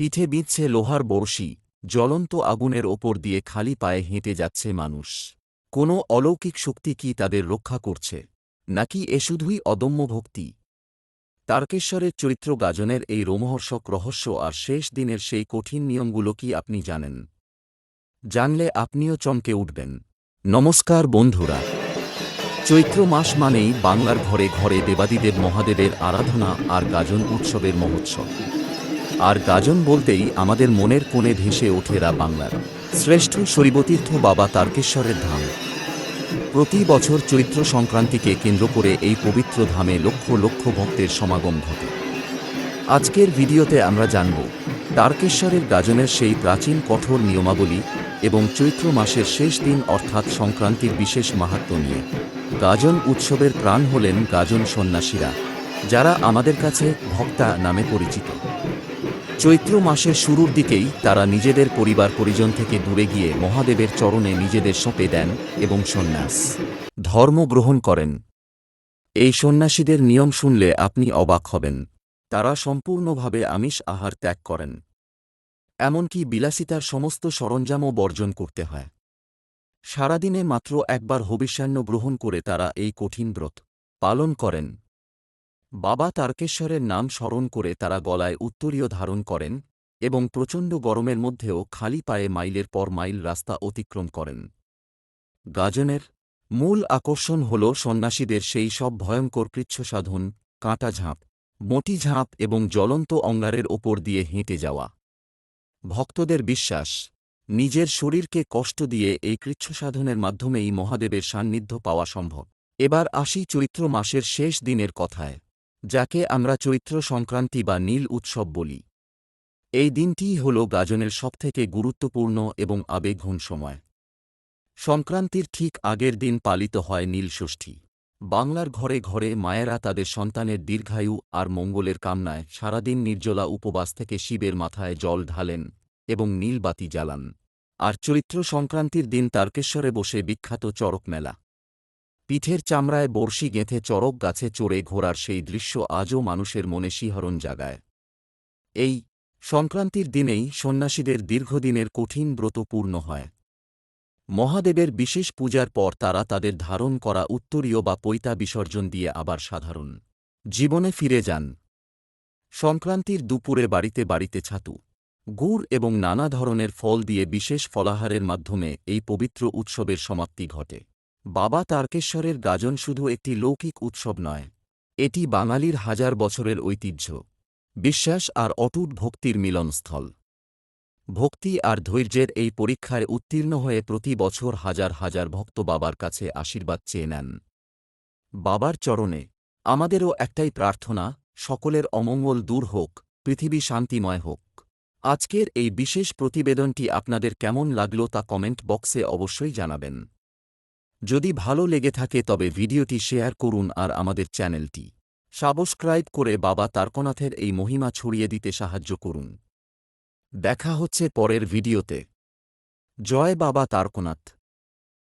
পিঠে বিঁধছে লোহার বড়শি, জ্বলন্ত আগুনের ওপর দিয়ে খালি পায়ে হেঁটে যাচ্ছে মানুষ। কোনো অলৌকিক শক্তি কি তাদের রক্ষা করছে, নাকি এ শুধুই অদম্য ভক্তি? তারকেশ্বরের চরিত্র গাজনের এই রোমহর্ষক রহস্য আর শেষ দিনের সেই কঠিন নিয়মগুলো কি আপনি জানেন? জানলে আপনিও চমকে উঠবেন। নমস্কার বন্ধুরা, চৈত্র মাস মানেই বাংলার ঘরে ঘরে দেবাদিদেব মহাদেবের আরাধনা আর গাজন উৎসবের মহোৎসব। আর গাজন বলতেই আমাদের মনের কোণে ভেসে ওঠেরা বাংলার শ্রেষ্ঠ শৈবতীর্থ বাবা তারকেশ্বরের ধাম। প্রতি বছর চৈত্র সংক্রান্তিকে কেন্দ্র করে এই পবিত্র ধামে লক্ষ লক্ষ ভক্তের সমাগম ঘটে। আজকের ভিডিওতে আমরা জানব তারকেশ্বরের গাজনের সেই প্রাচীন কঠোর নিয়মাবলী এবং চৈত্র মাসের শেষ দিন অর্থাৎ সংক্রান্তির বিশেষ মাহাত্ম্য নিয়ে। গাজন উৎসবের প্রাণ হলেন গাজন সন্ন্যাসীরা, যারা আমাদের কাছে ভক্তা নামে পরিচিত। চৈত্র মাসের শুরুর দিকেই তারা নিজেদের পরিবার পরিজন থেকে দূরে গিয়ে মহাদেবের চরণে নিজেদের সঁপে দেন এবং সন্ন্যাস ধর্ম গ্রহণ করেন। এই সন্ন্যাসীদের নিয়ম শুনলে আপনি অবাক হবেন। তারা সম্পূর্ণভাবে আমিষ আহার ত্যাগ করেন, এমনকি বিলাসিতার সমস্ত সরঞ্জামও বর্জন করতে হয়। সারাদিনে মাত্র একবার হবিষ্যান্ন গ্রহণ করে তারা এই কঠিন ব্রত পালন করেন। বাবা তারকেশ্বরের নাম স্মরণ করে তারা গলায় উত্তরীয় ধারণ করেন এবং প্রচণ্ড গরমের মধ্যেও খালি পায়ে মাইলের পর মাইল রাস্তা অতিক্রম করেন। গাজনের মূল আকর্ষণ হল সন্ন্যাসীদের সেই সব ভয়ঙ্কর কৃচ্ছসাধন, কাঁটা ঝাঁপ, মোটি ঝাঁপ এবং জ্বলন্ত অঙ্গারের ওপর দিয়ে হেঁটে যাওয়া। ভক্তদের বিশ্বাস, নিজের শরীরকে কষ্ট দিয়ে এই কৃচ্ছসাধনের মাধ্যমেই মহাদেবের সান্নিধ্য পাওয়া সম্ভব। এবার আসি চৈত্র মাসের শেষ দিনের কথায়, যাকে আমরা চৈত্র সংক্রান্তি বা নীল উৎসব বলি। এই দিনটিই হল গাজনের সবথেকে গুরুত্বপূর্ণ এবং আবেগঘন সময়। সংক্রান্তির ঠিক আগের দিন পালিত হয় নীল ষষ্ঠী। বাংলার ঘরে ঘরে মায়েরা তাদের সন্তানের দীর্ঘায়ু আর মঙ্গলের কামনায় সারাদিন নির্জলা উপবাস থেকে শিবের মাথায় জল ঢালেন এবং নীল বাতি জ্বালান। আর চৈত্র সংক্রান্তির দিন তারকেশ্বরে বসে বিখ্যাত চড়ক মেলা। পিঠের চামড়ায় বড়শি গেঁথে চড়ক গাছে চড়ে ঘোরার সেই দৃশ্য আজও মানুষের মনে শিহরণ জাগায়। এই সংক্রান্তির দিনেই সন্ন্যাসীদের দীর্ঘদিনের কঠিন ব্রত পূর্ণ হয়। মহাদেবের বিশেষ পূজার পর তারা তাদের ধারণ করা উত্তরীয় বা পৈতা বিসর্জন দিয়ে আবার সাধারণ জীবনে ফিরে যান। সংক্রান্তির দুপুরে বাড়িতে বাড়িতে ছাতু, গুড় এবং নানা ধরনের ফল দিয়ে বিশেষ ফলাহারের মাধ্যমে এই পবিত্র উৎসবের সমাপ্তি ঘটে। বাবা তারকেশ্বরের গাজন শুধু একটি লৌকিক উৎসব নয়, এটি বাঙালির হাজার বছরের ঐতিহ্য, বিশ্বাস আর অটুট ভক্তির মিলনস্থল। ভক্তি আর ধৈর্যের এই পরীক্ষায় উত্তীর্ণ হয়ে প্রতি বছর হাজার হাজার ভক্ত বাবার কাছে আশীর্বাদ চেয়ে নেন। বাবার চরণে আমাদেরও একটাই প্রার্থনা, সকলের অমঙ্গল দূর হোক, পৃথিবী শান্তিময় হোক। আজকের এই বিশেষ প্রতিবেদনটি আপনাদের কেমন লাগলো তা কমেন্ট বক্সে অবশ্যই জানাবেন। যদি ভালো লেগে থাকে তবে ভিডিওটি শেয়ার করুন আর আমাদের চ্যানেলটি সাবস্ক্রাইব করে বাবা তারকনাথের এই মহিমা ছড়িয়ে দিতে সাহায্য করুন। দেখা হচ্ছে পরের ভিডিওতে। জয় বাবা তারকনাথ।